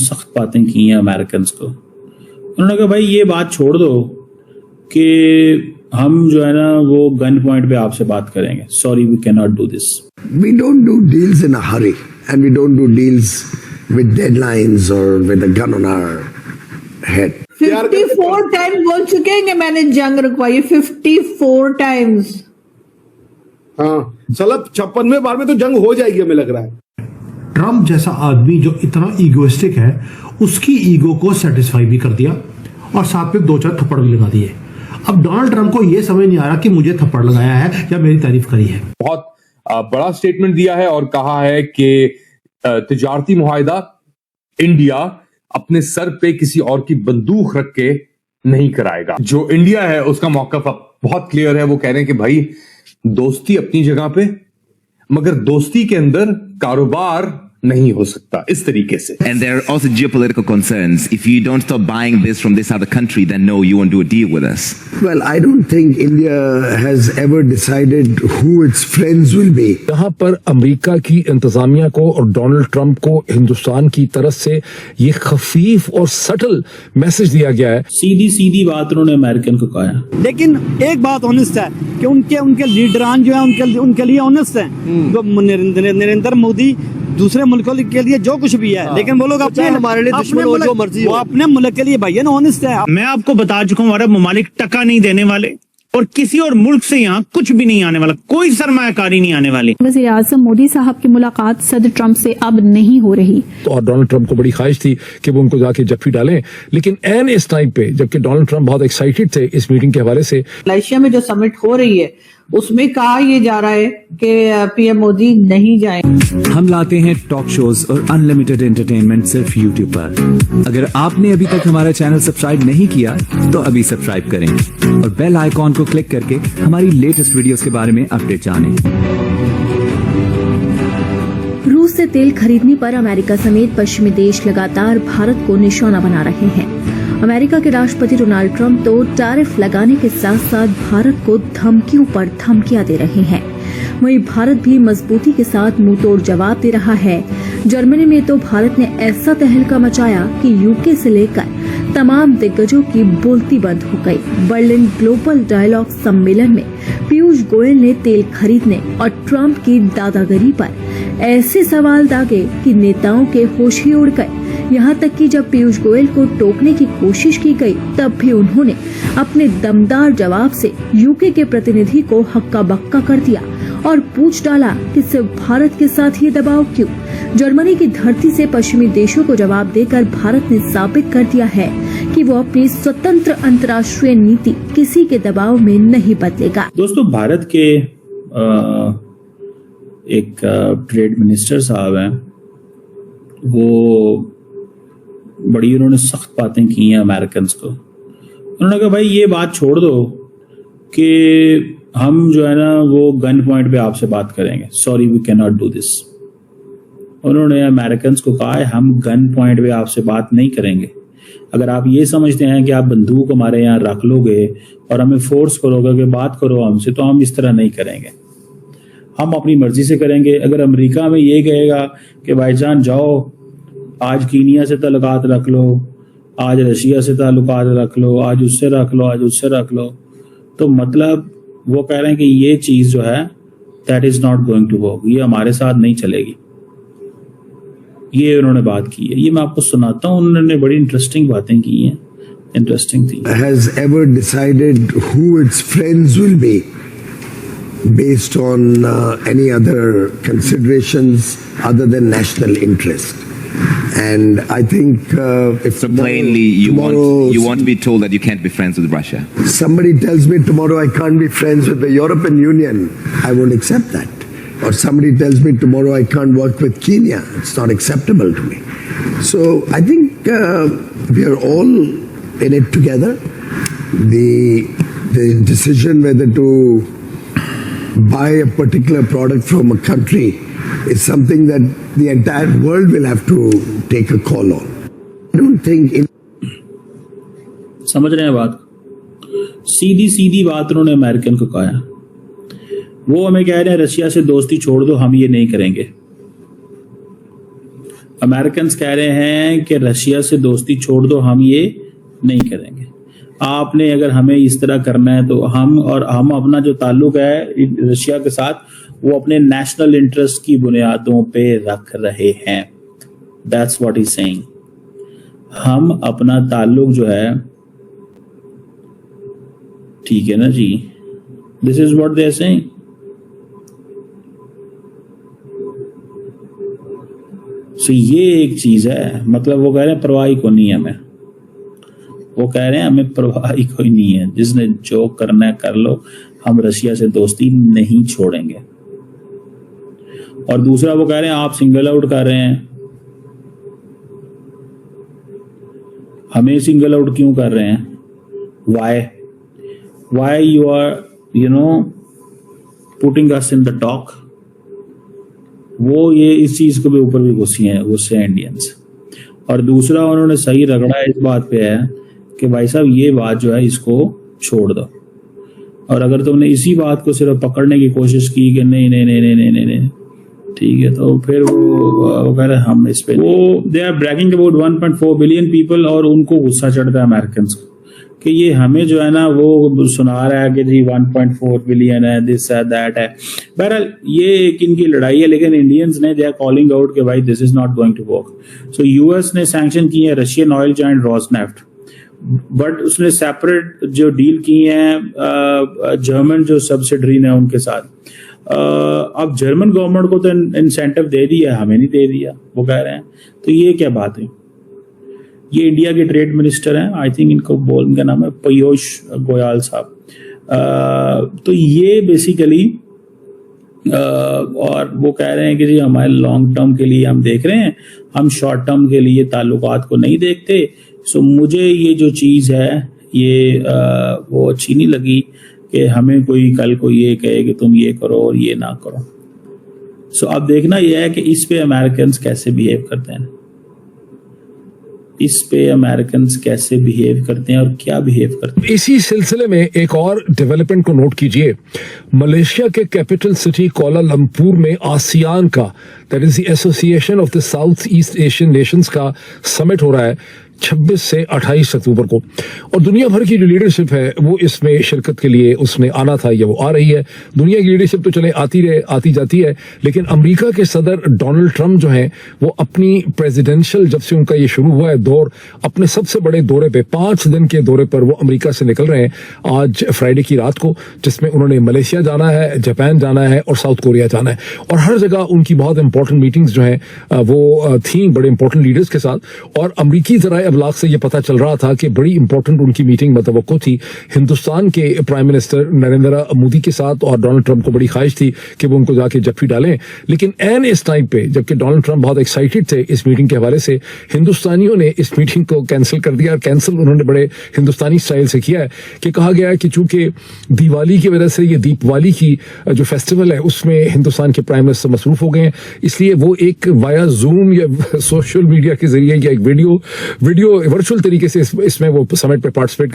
सख्त बातें की हैं अमेरिकन को। उन्होंने कहा भाई ये बात छोड़ दो कि हम जो है ना वो गन पॉइंट पे आपसे बात करेंगे। Sorry, we can not do this. We don't do deals in a hurry, and we don't do deals with deadlines or with a gun on our head. 54 time बोल चुके हैं कि मैंने जंग रुकवाई। 54 टाइम्स। हाँ, साला 56वें बार में तो जंग हो जाएगी, हमें लग रहा है। ट्रम्प जैसा आदमी जो इतना ईगोइस्टिक है, उसकी ईगो को सेटिस्फाई भी कर दिया और साथ में 2-4 थप्पड़ भी लगा दिए। अब डोनाल्ड ट्रम्प को यह समझ नहीं आ रहा कि मुझे थप्पड़ लगाया है या मेरी तारीफ करी है। बहुत बड़ा स्टेटमेंट दिया है और कहा है कि तिजारती मुआहिदा इंडिया अपने सर पे किसी और की बंदूक रख के नहीं कराएगा। जो इंडिया है उसका मौकफ अब बहुत क्लियर है। वो कह रहे हैं कि भाई दोस्ती अपनी जगह पे, मगर दोस्ती के अंदर कारोबार नहीं हो सकता इस तरीके से। And there are also geopolitical concerns. If you don't stop buying this from this other country, then no, you won't do a deal with us. Well, I don't think India has ever decided who its friends will be. यहाँ पर America की इंतजामिया को और Donald Trump को हिंदुस्तान की तरफ से ये खफीफ और सटल मैसेज दिया गया है। सीधी सीधी बात उन्होंने अमेरिकन को कहा है। लेकिन एक बात ऑनेस्ट है कि उनके लीडरान जो है उनके लिए ऑनेस्ट हैं। तो नरेंद्र मोदी दूसरे मुल्कों के लिए जो कुछ भी है, लेकिन वो लोग अपने हमारे लिए दुश्मन हो, जो मर्जी वो अपने मुल्क के लिए भैया ना ऑनेस्ट है। मैं आपको बता चुका हूँ, अरब ममालिक टका नहीं देने वाले और किसी और मुल्क से यहाँ कुछ भी नहीं आने वाला, कोई सरमायाकारी नहीं आने वाली। वज़ीर आज़म मोदी साहब की मुलाकात सदर ट्रंप से अब नहीं हो रही। तो और डोनाल्ड ट्रंप को बड़ी ख्वाहिश थी कि वो उनको जाके जफ्फी डालें, लेकिन एन इस टाइम पे जबकि डोनाल्ड ट्रंप बहुत एक्साइटेड थे इस मीटिंग के हवाले से। मलेशिया में जो समिट हो रही है उसमें कहा यह जा रहा है कि पीएम मोदी नहीं जाए। हम लाते हैं टॉक शोज और अनलिमिटेड एंटरटेनमेंट सिर्फ यूट्यूब पर। अगर आपने अभी तक हमारा चैनल सब्सक्राइब नहीं किया तो अभी सब्सक्राइब करें और बेल आइकॉन को क्लिक करके हमारी लेटेस्ट वीडियोस के बारे में अपडेट जानें। रूस से तेल खरीदने पर अमेरिका समेत पश्चिमी देश लगातार भारत को निशाना बना रहे हैं। अमेरिका के राष्ट्रपति डोनाल्ड ट्रंप तो टैरिफ लगाने के साथ साथ भारत को धमकियों पर धमकियां दे रहे हैं। वहीं भारत भी मजबूती के साथ मुंहतोड़ जवाब दे रहा है। जर्मनी में तो भारत ने ऐसा तहलका मचाया कि यूके से लेकर तमाम दिग्गजों की बोलती बंद हो गई। बर्लिन ग्लोबल डायलॉग सम्मेलन में पीयूष गोयल ने तेल खरीदने और ट्रंप की दादागिरी पर ऐसे सवाल दागे कि नेताओं के होश ही उड़ गए। यहाँ तक कि जब पीयूष गोयल को टोकने की कोशिश की गई तब भी उन्होंने अपने दमदार जवाब से यूके के प्रतिनिधि को हक्का बक्का कर दिया और पूछ डाला कि सिर्फ भारत के साथ ये दबाव क्यों। जर्मनी की धरती से पश्चिमी देशों को जवाब देकर भारत ने साबित कर दिया है कि वो अपनी स्वतंत्र अंतर्राष्ट्रीय नीति किसी के दबाव में नहीं बदलेगा। दोस्तों, भारत के एक ट्रेड मिनिस्टर साहब हैं, वो बड़ी उन्होंने सख्त बातें की हैं अमेरिकन को। उन्होंने कहा भाई ये बात छोड़ दो कि हम जो है ना वो गन पॉइंट पे आपसे बात करेंगे। Sorry, we can not do this. उन्होंने अमेरिकन को कहा है हम गन पॉइंट पे आपसे बात नहीं करेंगे। अगर आप ये समझते हैं कि आप बंदूक हमारे यहाँ रख लोगे और हमें फोर्स करोगे कि बात करो हमसे, तो हम इस तरह नहीं करेंगे। हम अपनी मर्जी से करेंगे। अगर अमेरिका में ये कहेगा कि भाईजान जाओ आज कीनिया से ताल्लुकात रख लो, आज रशिया से ताल्लुकात रख लो, आज उससे रख लो, आज उससे रख लो, तो मतलब वो कह रहे हैं कि ये चीज जो है that is not going to work, ये हमारे साथ नहीं चलेगी। ये उन्होंने बात की है, ये मैं आपको सुनाता हूँ। उन्होंने बड़ी इंटरेस्टिंग बातें की हैं, इंटरेस्टिंग थी। Has ever decided who its friends will be based on any other considerations other than national interest. And I think if so plainly you want to be told that you can't be friends with Russia. Somebody tells me tomorrow I can't be friends with the European Union, I won't accept that. Or somebody tells me tomorrow I can't work with Kenya, it's not acceptable to me. So I think we are all in it together. The decision whether to buy a particular product from a country is something that the entire world will have to take a call on. I don't think समझ रहे हैं बात? सीधी सीधी बात उन्होंने American को कहा है। वो हमें कह रहे हैं रशिया से दोस्ती छोड़ दो, हम ये नहीं करेंगे। अमेरिकन्स कह रहे हैं कि रशिया से दोस्ती छोड़ दो, हम ये नहीं करेंगे। आपने अगर हमें इस तरह करना है तो हम अपना जो ताल्लुक है रशिया के साथ वो अपने नेशनल इंटरेस्ट की बुनियादों पे रख रहे हैं। That's what he saying. हम अपना ताल्लुक जो है, ठीक है ना जी, this is what they are saying. So ये एक चीज है, मतलब वो कह रहे हैं परवाह को नहीं है हमें, वो कह रहे हैं हमें परवाह कोई नहीं है, जिसने जो करना है कर लो, हम रशिया से दोस्ती नहीं छोड़ेंगे। और दूसरा वो कह रहे हैं आप सिंगल आउट कर रहे हैं, हमें सिंगल आउट क्यों कर रहे हैं? Why you are putting us in the talk. वो ये इस चीज को भी ऊपर भी गुस्से हैं इंडियंस। और दूसरा उन्होंने सही रगड़ा इस बात पे है कि भाई साहब ये बात जो है इसको छोड़ दो, और अगर तुमने इसी बात को सिर्फ पकड़ने की कोशिश की कि नहीं नहीं नहीं नहीं नहीं नहीं, नहीं ठीक है, तो फिर वो कह रहे हैं हम इस पे, वो they are bragging about 1.4 billion people, और उनको गुस्सा चढ़ता है अमेरिकन को कि ये हमें जो है ना वो सुना रहा है कि जी 1.4 बिलियन है, दिस है दैट है। बहरहाल ये एक इनकी लड़ाई है, लेकिन इंडियंस ने दे आर कॉलिंग आउट कि भाई this is not going to work. So US ने सैंक्शन किए हैं Russian oil giant Rosneft, but उसने सेपरेट जो डील की है जर्मन जो सब्सिडरी है उनके साथ। अब जर्मन गवर्नमेंट को तो इंसेंटिव दे दिया, हमें नहीं दे दिया, वो कह रहे हैं। तो ये क्या बात है? ये इंडिया के ट्रेड मिनिस्टर हैं, आई थिंक इनका नाम है पीयूष गोयल साहब। तो ये बेसिकली और वो कह रहे हैं कि जी हमारे लॉन्ग टर्म के लिए हम देख रहे हैं, हम शॉर्ट टर्म के लिए ताल्लुकात को नहीं देखते। सो मुझे ये जो चीज़ है ये वो अच्छी नहीं लगी कि हमें कोई कल को ये कहे कि तुम ये करो और ये ना करो। सो अब देखना यह है कि इस पे अमेरिकन्स कैसे बिहेव करते हैं, इस पे अमेरिकन्स कैसे बिहेव करते हैं और क्या बिहेव करते हैं। इसी सिलसिले में एक और डेवलपमेंट को नोट कीजिए। मलेशिया के कैपिटल सिटी कोलालंपुर में आसियान का, that is the association of the south east Asian Nations का समिट हो रहा है 26 से 28 अक्टूबर को, और दुनिया भर की जो लीडरशिप है वो इसमें शिरकत के लिए उसने आना था या वो आ रही है। दुनिया की लीडरशिप तो चले आती जाती है, लेकिन अमेरिका के सदर डोनाल्ड ट्रंप जो हैं वो अपनी प्रेसिडेंशियल, जब से उनका ये शुरू हुआ है दौर, अपने सबसे बड़े दौरे पे 5 दिन के दौरे पर वो अमेरिका से निकल रहे हैं आज फ्राइडे की रात को, जिसमें उन्होंने मलेशिया जाना है, जापान जाना है और साउथ कोरिया जाना है। और हर जगह उनकी बहुत इंपॉर्टेंट मीटिंग्स जो हैं वो थी बड़े इंपॉर्टेंट लीडर्स के साथ। और अमरीकी जराए अबलाग से ये पता चल रहा था कि बड़ी इंपॉर्टेंट उनकी मीटिंग मतवक्को थी हिंदुस्तान के प्राइम मिनिस्टर नरेंद्र मोदी के साथ, और डोनाल्ड ट्रंप को बड़ी ख्वाहिश थी कि वो उनको जाके जप्फी डालें। लेकिन एन इस टाइम पे, जबकि डोनाल्ड ट्रंप बहुत एक्साइटेड थे इस मीटिंग के हवाले से, हिंदुस्तानियों ने इस मीटिंग को कैंसिल कर दिया। और कैंसिल उन्होंने बड़े हिंदुस्तानी स्टाइल से किया है कि कहा गया है कि चूंकि दिवाली की वजह से, ये दीपवाली की जो फेस्टिवल है उसमें हिंदुस्तान के प्राइम मिनिस्टर मसरूफ हो गए हैं, इसलिए वो एक वाया जूम या सोशल मीडिया के जरिए या एक वीडियो वर्चुअल तरीके से इसमें वो समिट पे पार्टिसिपेट